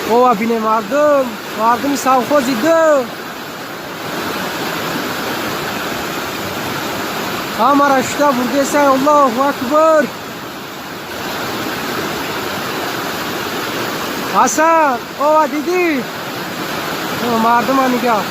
او بینه مردم سوخوزی دو همه رشته برده سای الله اکبر. حسن او دیدی مردم ها نگاه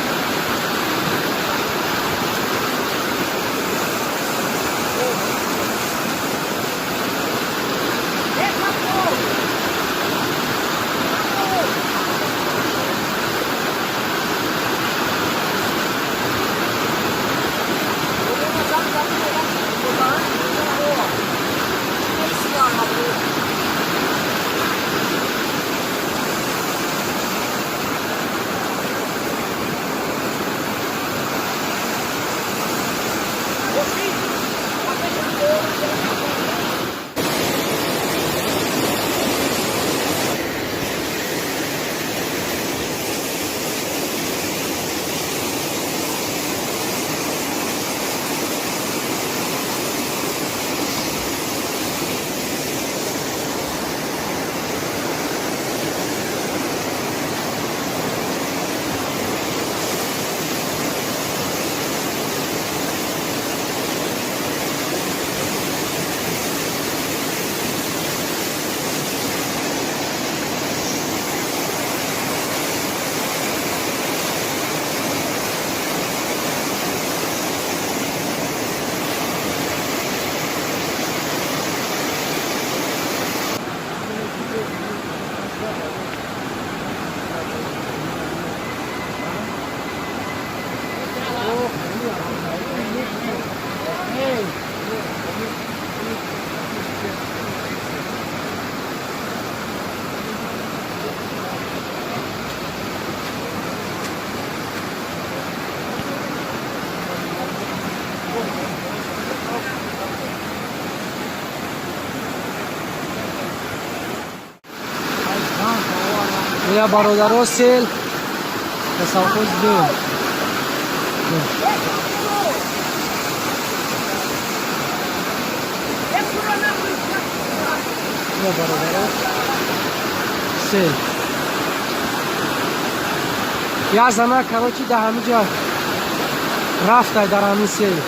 یا برادرها سیل تصاوز دو یا برادرها سیل یا زنه کراچی ده همه جا رفته در همین سیل.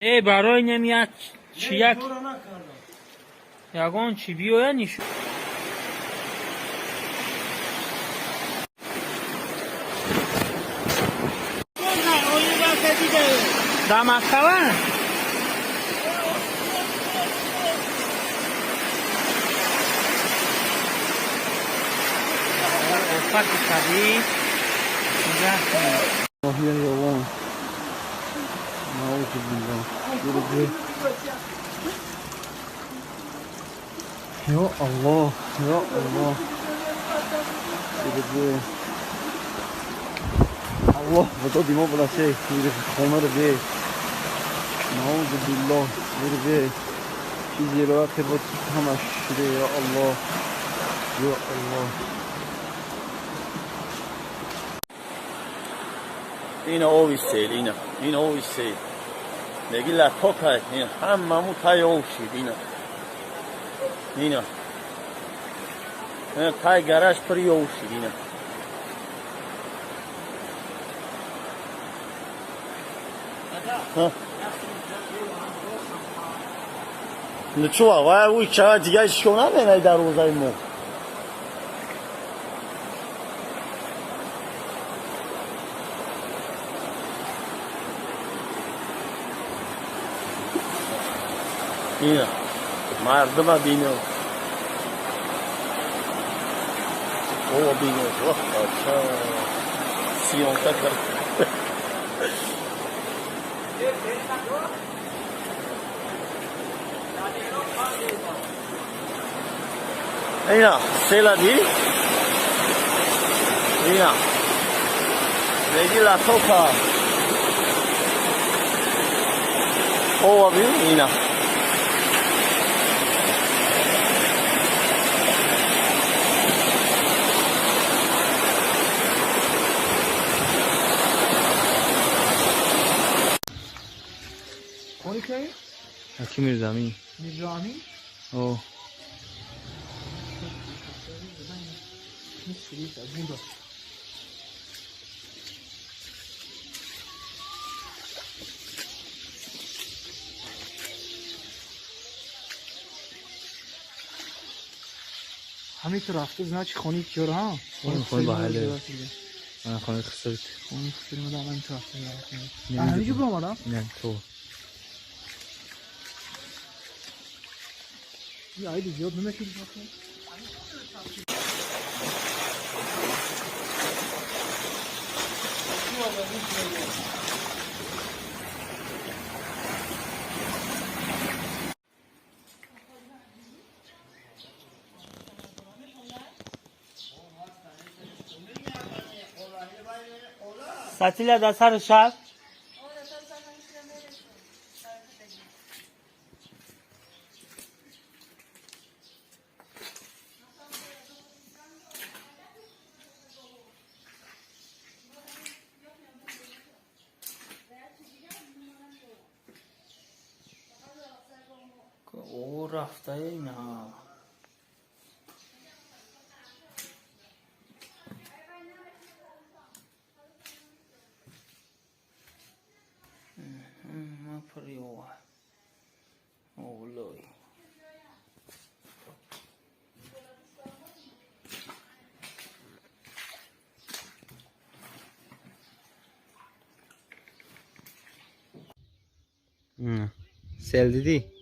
ای برای نمیاد چی یکان چی بیاید نیشون دمکتوان افت طبیعی یا الله یا الله الله بدا دیما بلاسه خونه رو به نعوذ بالله به چیزی رو که بود همش شده. یا الله یا الله. این آوی سیل این آوی سیل نگی لطا کرد این هممون تای آو شید اینا تای گرش پری آو شید اینا نچوه وای اوی چه دیگه شونه مینه در روزای مو اینا مردم بینو او بینه اچھا سیون تک اینا سیلا دی اینا Vedi la coca. Oh, avvina. کونی که؟ حکیم میرزامی. میرزامی؟ او همین تو رفته زنا چی خونی کیار ها؟ خونی باحاله. من خونی خسرت. خونی فیلم دارم من تو رفته زنا. همینجا برام آدم؟ نه تو. یه عیدی زیاد نمیشید بخون. ساتیلا دا سر شب. او رفته اینا. ما پریوه. اولوی. سیل دیدی؟